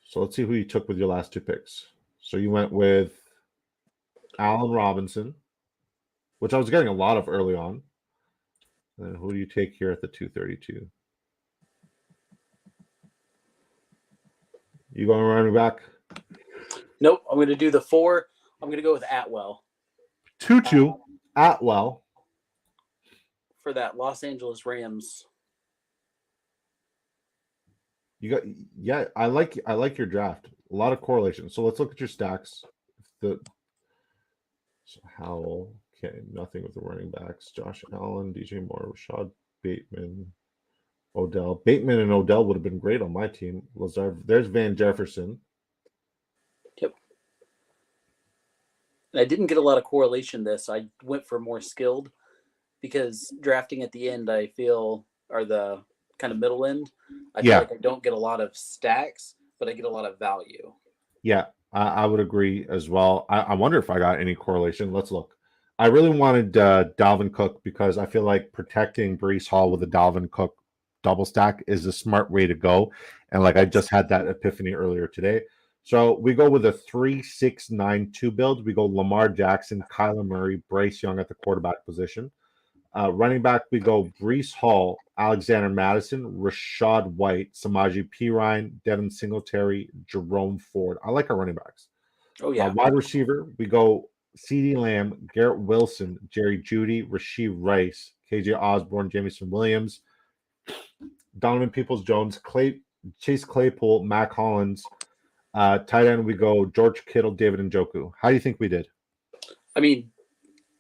So let's see who you took with your last 2 picks. So you went with Allen Robinson, which I was getting a lot of early on. And who do you take here at the 232? You going running back? Nope. I'm going to do the 4. I'm going to go with Atwell. Tutu, Atwell. For that Los Angeles Rams. I like your draft. A lot of correlation. So let's look at your stacks. So Howell, okay, nothing with the running backs. Josh Allen, DJ Moore, Rashad Bateman, Odell. Bateman and Odell would have been great on my team. There's Van Jefferson. Yep. And I didn't get a lot of correlation this. I went for more skilled because drafting at the end, I feel, are the kind of middle end. I feel like I don't get a lot of stacks, but I get a lot of value. Yeah, I would agree as well. I wonder if I got any correlation. Let's look. I really wanted Dalvin Cook because I feel like protecting Breece Hall with a Dalvin Cook double stack is a smart way to go. And like I just had that epiphany earlier today. So we go with a 3-6-9-2 build. We go Lamar Jackson, Kyler Murray, Bryce Young at the quarterback position. Running back, we go Breece Hall, Alexander Madison, Rashad White, Samaje Perine, Devin Singletary, Jerome Ford. I like our running backs. Oh, yeah. Wide receiver, we go CeeDee Lamb, Garrett Wilson, Jerry Jeudy, Rasheed Rice, KJ Osborne, Jamison Williams, Donovan Peoples-Jones, Chase Claypool, Mac Hollins. Tight end, we go George Kittle, David Njoku. How do you think we did? I mean,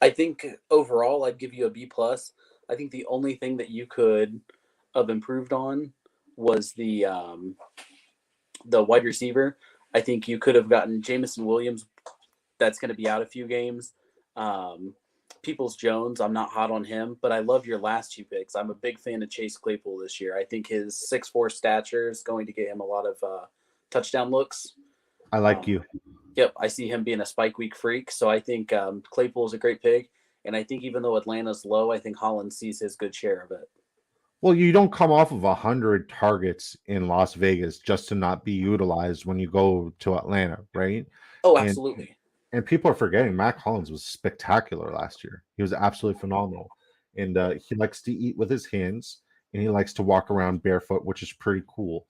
I think overall I'd give you a B+. I think the only thing that you could have improved on was the wide receiver. I think you could have gotten Jamison Williams. That's going to be out a few games. Peoples-Jones, I'm not hot on him, but I love your last 2 picks. I'm a big fan of Chase Claypool this year. I think his 6'4" stature is going to get him a lot of touchdown looks. I like you. Yep, I see him being a spike week freak. So I think Claypool is a great pick. And I think even though Atlanta's low, I think Holland sees his good share of it. Well, you don't come off of 100 targets in Las Vegas just to not be utilized when you go to Atlanta, right? Oh, And absolutely. and people are forgetting Mac Hollins was spectacular last year. He was absolutely phenomenal, and he likes to eat with his hands, and he likes to walk around barefoot, which is pretty cool.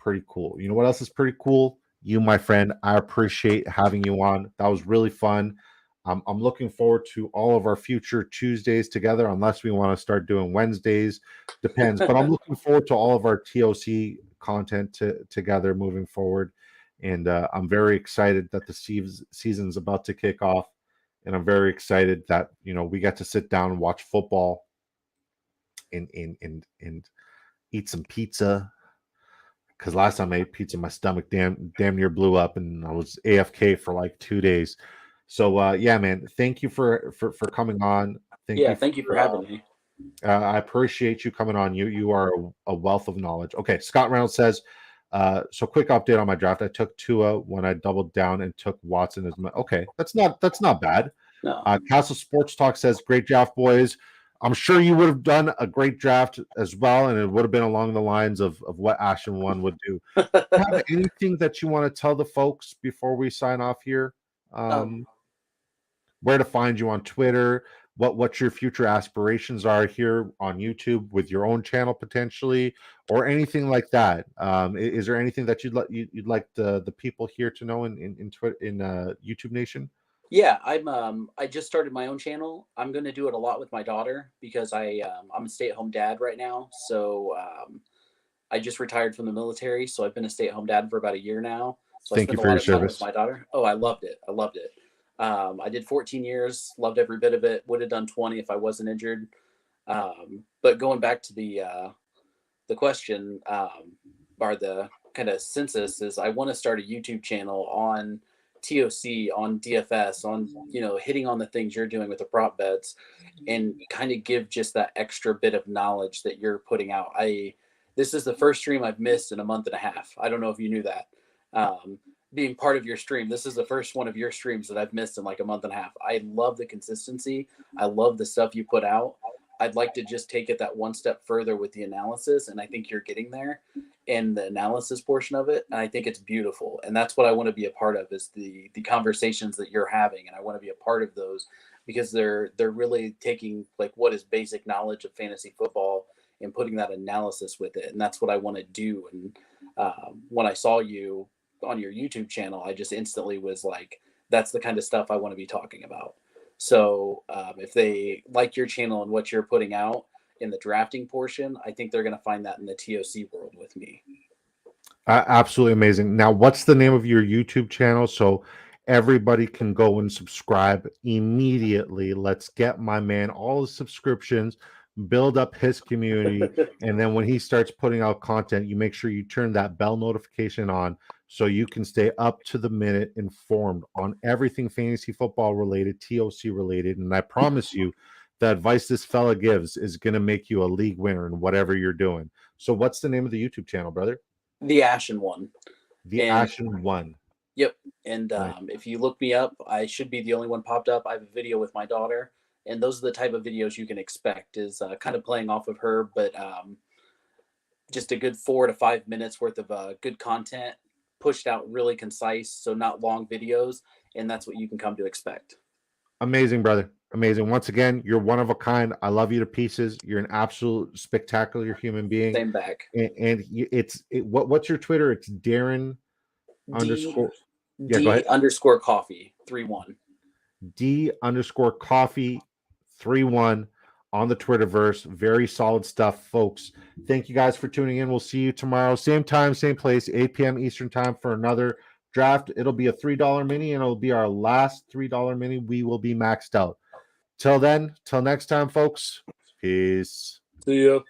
Pretty cool. You know what else is pretty cool? You, my friend. I appreciate having you on. That was really fun. I'm looking forward to all of our future Tuesdays together, unless we want to start doing Wednesdays. Depends. But I'm looking forward to all of our TOC content together moving forward. And I'm very excited that the season's about to kick off. And I'm very excited that, we get to sit down and watch football and eat some pizza. Because last time I ate pizza, my stomach damn near blew up, and I was AFK for like 2 days. So yeah, man, thank you for coming on. Thank Yeah, you thank you for for having me. I appreciate you coming on. You are a wealth of knowledge. Okay, Scott Reynolds says, so quick update on my draft. I took Tua when I doubled down and took Watson as my. Okay, that's not bad. No. Castle Sports Talk says, great draft, boys. I'm sure you would have done a great draft as well, and it would have been along the lines of what Ashenone1 would do. Have anything that you want to tell the folks before we sign off here? Where to find you on Twitter, what your future aspirations are here on YouTube with your own channel potentially, or anything like that. Is there anything that you'd like the people here to know in Twitter, in YouTube Nation? Yeah, I just started my own channel. I'm gonna do it a lot with my daughter because I'm a stay-at-home dad right now. So I just retired from the military, so I've been a stay-at-home dad for about a year now. So I Thank you spend a for lot your of time with service. my daughter. Oh, I loved it. I loved it. I did 14 years, loved every bit of it. Would have done 20 if I wasn't injured. But going back to the question, or the kind of census, is I want to start a YouTube channel on TOC, on DFS, on hitting on the things you're doing with the prop bets, and kind of give just that extra bit of knowledge that you're putting out. This is the first stream I've missed in a month and a half. I don't know if you knew that. Being part of your stream, this is the first one of your streams that I've missed in like a month and a half. I love the consistency. I love the stuff you put out. I'd like to just take it that one step further with the analysis, and I think you're getting there in the analysis portion of it, and I think it's beautiful. And that's what I want to be a part of, is the conversations that you're having, and I want to be a part of those because they're really taking like what is basic knowledge of fantasy football and putting that analysis with it, and that's what I want to do. And when I saw you on your YouTube channel, I just instantly was like, that's the kind of stuff I want to be talking about. So if they like your channel and what you're putting out in the drafting portion, I think they're going to find that in the TOC world with me. Absolutely amazing. Now, what's the name of your YouTube channel so everybody can go and subscribe immediately? Let's get my man all the subscriptions, build up his community, and then when he starts putting out content, you make sure you turn that bell notification on so you can stay up to the minute informed on everything fantasy football related, TOC related. And I promise you, the advice this fella gives is going to make you a league winner in whatever you're doing. So, what's the name of the YouTube channel, brother? The Ashenone1. The And Ashenone1. yep. And Right. if you look me up, I should be the only one popped up. I have a video with my daughter, and those are the type of videos you can expect, is kind of playing off of her, but just a good 4 to 5 minutes worth of good content pushed out really concise, so not long videos, and that's what you can come to expect. Amazing, brother. Amazing. Once again, you're one of a kind. I love you to pieces. You're an absolute spectacular human being. Same back. And what's your Twitter? It's Darren underscore. Yeah, go ahead. D _coffee 31. D_coffee 31 on the Twitterverse. Very solid stuff, folks. Thank you guys for tuning in. We'll see you tomorrow, same time, same place, 8 p.m. Eastern time for another draft. It'll be a $3 mini, and it'll be our last $3 mini. We will be maxed out. Till then, till next time, folks. Peace. See ya.